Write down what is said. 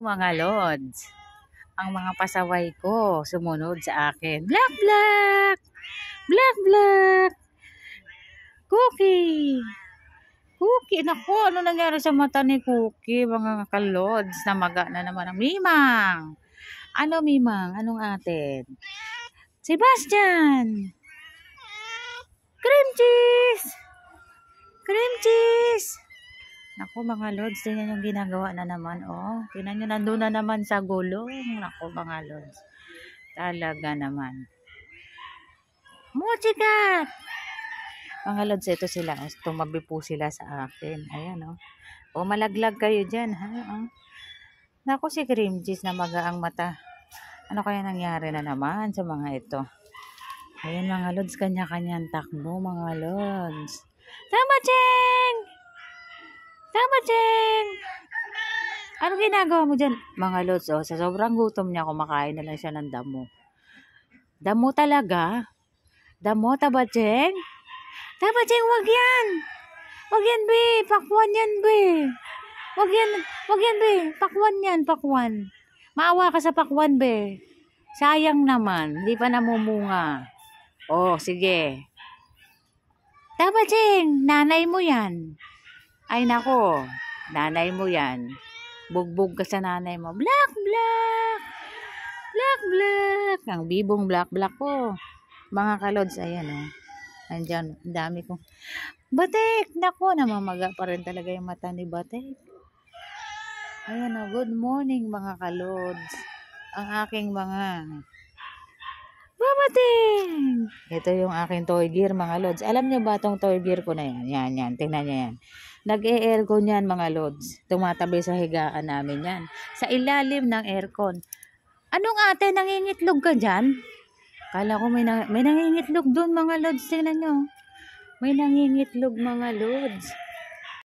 Mga lods, ang mga pasaway ko sumunod sa akin. Black, black! Black, black! Cookie! Cookie! Naku, ano nangyari sa mata ni Cookie? Mga kalods, namaga na naman ang Mimang. Ano Mimang? Anong atin? Sebastian! Cream cheese! Cream cheese! Naku mga lods, tingnan yung ginagawa na naman, oh. Tingnan nyo, nandun na naman sa gulong. Naku mga lods. Talaga naman. Musikat! Mga lods, ito sila. Tumabi po sila sa akin. Ayan, oh. O, malaglag kayo dyan, ha? Oh. Naku, si Cream Cheese na magaang mata. Ano kaya nangyari na naman sa mga ito? Ayan mga lods, kanya-kanyang takbo, mga lods. Tama, Cheng! Tama, Cheng! Ano ginagawa mo dyan? Mga lods, oh, sa sobrang gutom niya, kumakain na lang siya ng damo. Damo talaga? Damo, taba, Cheng? Taba, Cheng, wag yan! Wag yan, be! Pakwan yan, be! Wag yan, be! Pakwan yan, pakwan. Maawa ka sa pakwan, be. Sayang naman, hindi pa namumunga. Oh, sige. Taba, Cheng, nanay mo yan. Ay nako, nanay mo yan. Bugbog ka sa nanay mo. Black, black. Black, black. Ang bibong black, black po. Mga kalods, ayan o. Andyan, ang dami ko. Batik, nako, namamaga pa rin talaga yung mata ni Batik. Ayan o, good morning mga kalods. Ang aking mga Babating! Ito yung aking toy gear mga lods. Alam nyo ba itong toy gear ko na yan? Yan. Tingnan nyo yan. Nag-e-aircon yan mga lods. Tumatabi sa higaan namin yan. Sa ilalim ng aircon. Anong ate? Nangingitlog ka dyan? Kala ko may nangingitlog doon mga lods. Tingnan nyo. May nangingitlog mga lods.